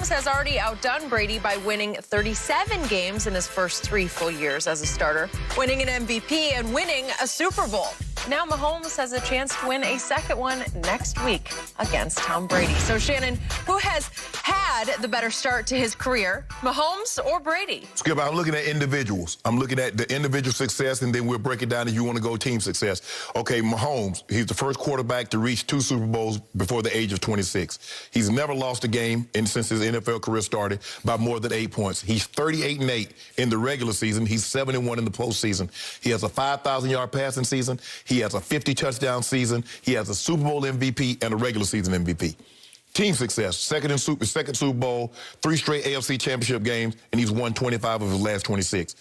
Mahomes has already outdone Brady by winning 37 games in his first 3 full years as a starter, winning an MVP and winning a Super Bowl. Now Mahomes has a chance to win a second one next week against Tom Brady. So, Shannon, who has had the better start to his career, Mahomes or Brady? Skip, I'm looking at individuals. I'm looking at the individual success, and then we'll break it down if you want to go team success. Okay, Mahomes, he's the first quarterback to reach 2 Super Bowls before the age of 26. He's never lost a game since his NFL career started by more than 8 points. He's 38-8 in the regular season. He's 7-1 in the postseason. He has a 5,000-yard passing season. He has a 50-touchdown season. He has a Super Bowl MVP and a regular season MVP. Team success, second Super Bowl, 3 straight AFC championship games, and he's won 25 of his last 26.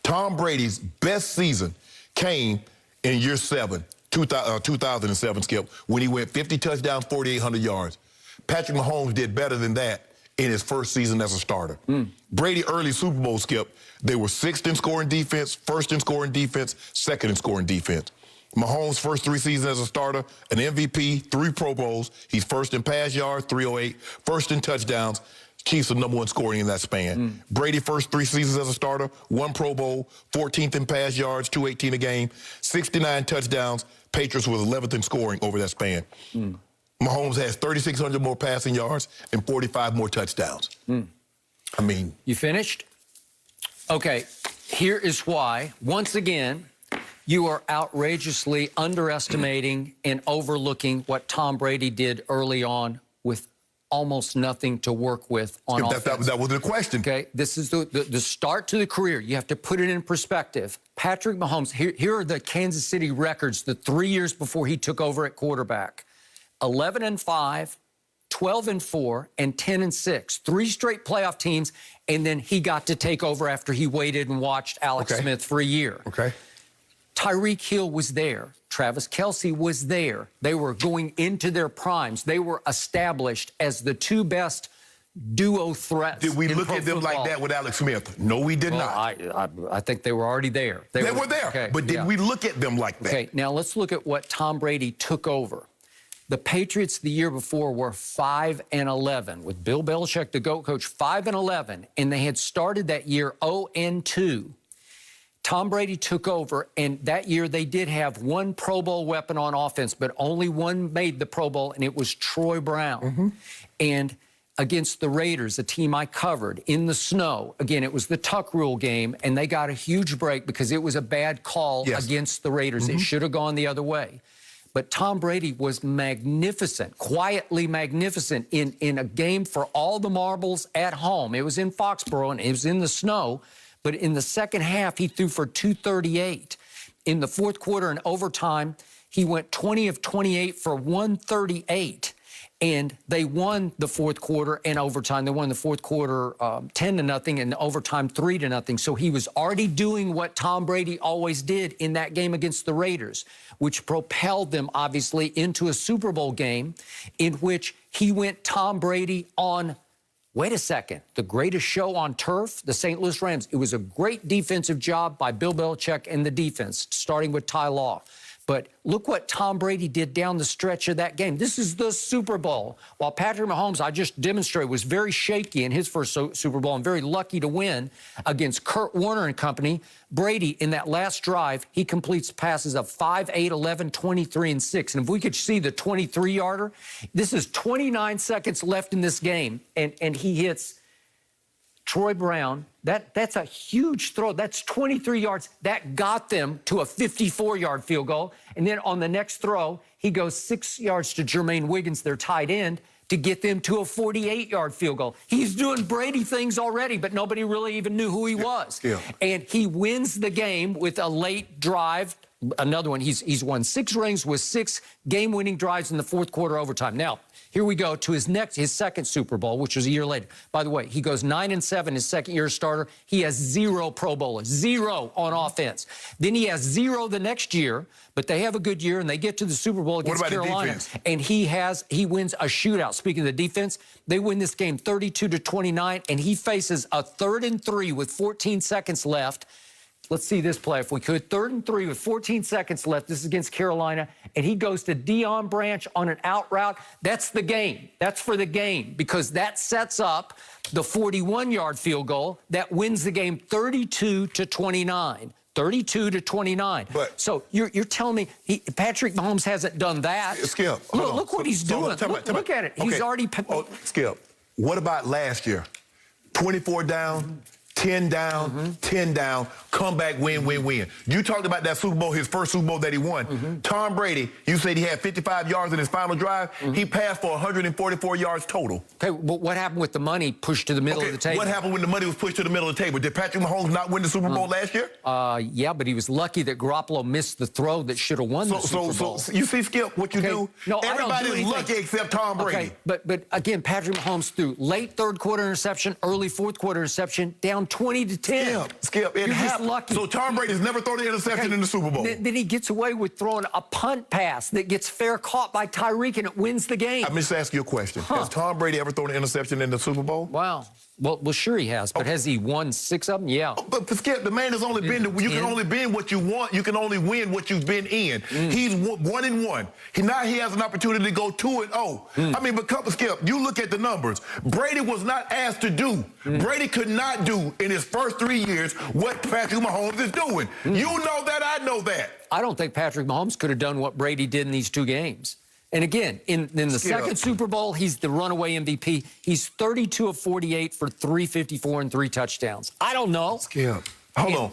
Tom Brady's best season came in year 7, 2007, Skip, when he went 50 touchdowns, 4,800 yards. Patrick Mahomes did better than that in his first season as a starter. Brady early Super Bowl, Skip, they were 6th in scoring defense, 1st in scoring defense, 2nd in scoring defense. Mahomes' first 3 seasons as a starter, an MVP, 3 Pro Bowls. He's 1st in pass yards, 308, 1st in touchdowns. Chiefs are #1 scoring in that span. Brady first 3 seasons as a starter, 1 Pro Bowl, 14th in pass yards, 218 a game, 69 touchdowns. Patriots was 11th in scoring over that span. Mahomes has 3,600 more passing yards and 45 more touchdowns. I mean... You finished? Okay, here is why, once again, you are outrageously underestimating and overlooking what Tom Brady did early on with almost nothing to work with on offense. That was the question. Okay, this is the start to the career. You have to put it in perspective. Patrick Mahomes, here are the Kansas City records the 3 years before he took over at quarterback. 11-5, 12-4, and 10-6. 3 straight playoff teams, and then he got to take over after he waited and watched Alex Smith for a year. Okay. Tyreek Hill was there. Travis Kelce was there. They were going into their primes. They were established as the 2 best duo threats. Did we look at them like that with Alex Smith? No, we did not. I think they were already there. They were there, okay, but did we look at them like that? Okay, now let's look at what Tom Brady took over. The Patriots the year before were 5-11 with Bill Belichick, the GOAT coach, 5-11, and they had started that year 0-2. Tom Brady took over, and that year they did have 1 Pro Bowl weapon on offense, but only 1 made the Pro Bowl, and it was Troy Brown. And against the Raiders, a team I covered, in the snow, again, it was the Tuck Rule game, and they got a huge break because it was a bad call against the Raiders. It should have gone the other way. But Tom Brady was magnificent, quietly magnificent in a game for all the marbles at home. It was in Foxborough, and it was in the snow. But in the second half, he threw for 238. In the fourth quarter and overtime, he went 20 of 28 for 138. And they won the fourth quarter and overtime. They won the fourth quarter 10-0 and overtime 3-0. So he was already doing what Tom Brady always did in that game against the Raiders, which propelled them, obviously, into a Super Bowl game in which he went Tom Brady on, wait a second, the greatest show on turf, the St. Louis Rams. It was a great defensive job by Bill Belichick and the defense, starting with Ty Law. But look what Tom Brady did down the stretch of that game. This is the Super Bowl. While Patrick Mahomes, I just demonstrated, was very shaky in his first Super Bowl and very lucky to win against Kurt Warner and company, Brady, in that last drive, he completes passes of 5, 8, 11, 23, and 6. And if we could see the 23-yarder, this is 29 seconds left in this game, and he hits Troy Brown. That's a huge throw. That's 23 yards. That got them to a 54-yard field goal. And then on the next throw, he goes 6 yards to Jermaine Wiggins, their tight end, to get them to a 48-yard field goal. He's doing Brady things already, but nobody really even knew who he was. And he wins the game with a late drive. Another one. He's won 6 rings with 6 game-winning drives in the fourth quarter overtime. Now, here we go to his second Super Bowl, which was a year later. By the way, he goes 9-7 his second year starter. He has 0 Pro Bowlers, 0 on offense. Then he has 0 the next year, but they have a good year and they get to the Super Bowl against Carolina. And he wins a shootout. Speaking of the defense, they win this game 32-29, and he faces a 3rd and 3 with 14 seconds left. Let's see this play if we could. 3rd and 3 with 14 seconds left. This is against Carolina. And he goes to Deion Branch on an out route. That's the game. That's for the game because that sets up the 41-yard field goal that wins the game 32-29. 32-29. But so you're telling me Patrick Mahomes hasn't done that? Skip, look what he's doing. Look at it. Okay. He's already... Skip, what about last year? 24 down, 10 down, 10 down, come back, win, win, win. You talked about that Super Bowl, his first Super Bowl that he won. Tom Brady, you said he had 55 yards in his final drive. He passed for 144 yards total. Okay, but what happened with the money pushed to the middle of the table? What happened when the money was pushed to the middle of the table? Did Patrick Mahomes not win the Super Bowl last year? Yeah, but he was lucky that Garoppolo missed the throw that should have won the Super Bowl. So you see, Skip, what you do? No, everybody's lucky except Tom Brady. Okay, but again, Patrick Mahomes threw late 3rd quarter interception, early 4th quarter interception, down 20-10. Skip, You're just lucky. So Tom Brady's never thrown an interception in the Super Bowl. Then he gets away with throwing a punt pass that gets fair caught by Tyreek and it wins the game. I'm just asking you a question. Has Tom Brady ever thrown an interception in the Super Bowl? Wow. Well, sure he has, but has he won 6 of them? Yeah. But Skip, the man has only been, you can only be what you want. You can only win what you've been in. He's 1-1. Now he has an opportunity to go 2-0. I mean, but Skip, you look at the numbers. Brady was not asked to do. Brady could not do in his first 3 years what Patrick Mahomes is doing. You know that, I know that. I don't think Patrick Mahomes could have done what Brady did in these 2 games. And again, in the second Super Bowl, he's the runaway MVP. He's 32 of 48 for 354 and 3 touchdowns. I don't know. Skip, hold on.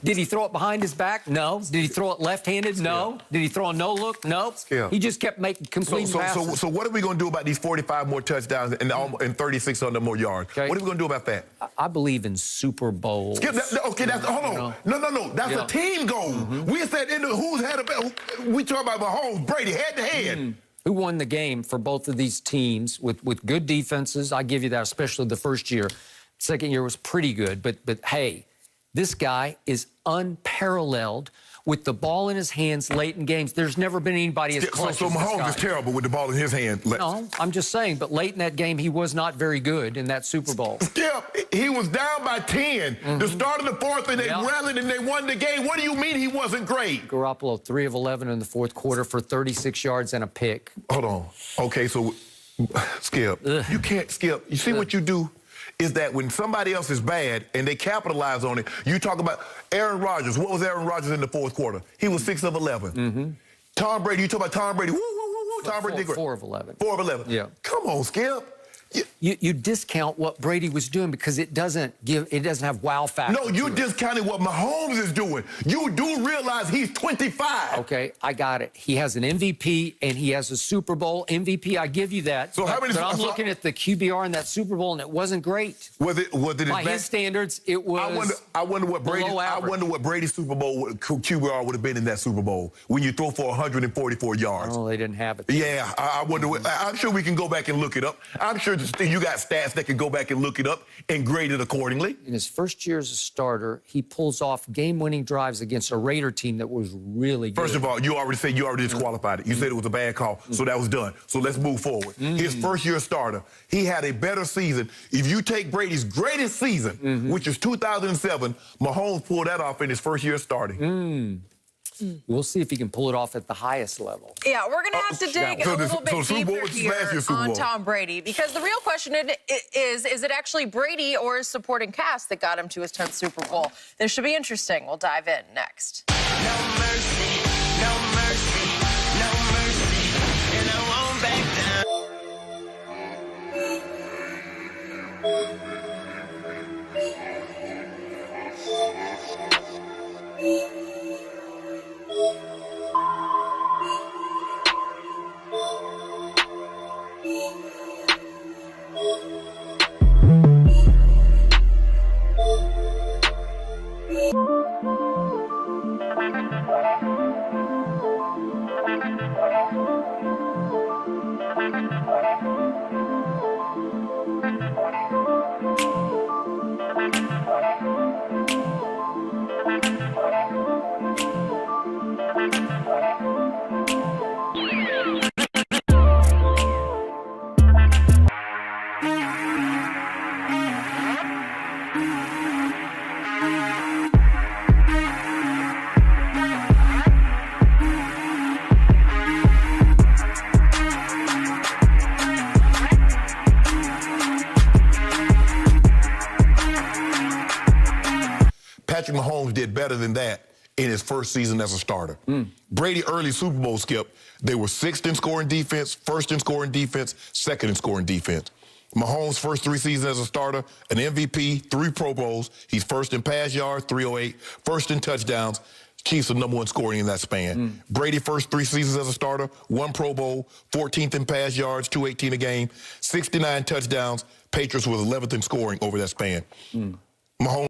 Did he throw it behind his back? No. Did he throw it left-handed? No. Did he throw a no-look? No. He just kept making complete passes. So what are we going to do about these 45 more touchdowns and 3600 more yards? Okay. What are we going to do about that? I believe in Super Bowls. Skip, hold on. No. That's a team goal. We said who's had we talk about Mahomes, Brady, head-to-head. Who won the game for both of these teams with good defenses? I give you that, especially the first year. Second year was pretty good, but hey, this guy is unparalleled with the ball in his hands late in games. There's never been anybody as clutch So as this Mahomes guy. is terrible with the ball in his hand. No, I'm just saying, but late in that game, he was not very good in that Super Bowl. Skip, he was down by 10. The start of the 4th, and they rallied and they won the game. What do you mean he wasn't great? Garoppolo, 3 of 11 in the 4th quarter for 36 yards and a pick. Hold on. Okay, so, Skip, you can't, Skip, you see what you do? Is that when somebody else is bad and they capitalize on it, you talk about Aaron Rodgers. What was Aaron Rodgers in the 4th quarter? He was 6 of 11. Tom Brady, you talk about Tom Brady. Tom Brady. 4 of 11. 4 of 11. Yeah. Come on, Skip. You discount what Brady was doing because it doesn't have wow factor. No, you discounted what Mahomes is doing. You do realize he's 25. Okay, I got it. He has an MVP and he has a Super Bowl MVP. I give you that. So how many? But I'm looking at the QBR in that Super Bowl and it wasn't great. Was it by his standards? It was. I wonder what Brady. I wonder what Brady's Super Bowl QBR would have been in that Super Bowl when you throw for 144 yards. Oh, they didn't have it. Yeah, I wonder. I'm sure we can go back and look it up. I'm sure you got stats that can go back and look it up and grade it accordingly. In his first year as a starter, he pulls off game-winning drives against a Raider team that was really good. First of all, you already disqualified it. You said it was a bad call, so that was done. So let's move forward. His first-year starter, he had a better season. If you take Brady's greatest season, which is 2007, Mahomes pulled that off in his first year starting. We'll see if he can pull it off at the highest level. Yeah, we're going to have to dig a little bit deeper here on Tom Brady because the real question is it actually Brady or his supporting cast that got him to his 10th Super Bowl? This should be interesting. We'll dive in next. No mercy, no mercy, no mercy, and I won't back down. Patrick Mahomes did better than that in his first season as a starter. Brady early Super Bowl, Skip, they were 6th in scoring defense, 1st in scoring defense, 2nd in scoring defense. Mahomes' first 3 seasons as a starter, an MVP, 3 Pro Bowls. He's 1st in pass yards, 308, 1st in touchdowns. Chiefs are #1 scoring in that span. Brady first 3 seasons as a starter, 1 Pro Bowl, 14th in pass yards, 218 a game, 69 touchdowns. Patriots was 11th in scoring over that span. Mahomes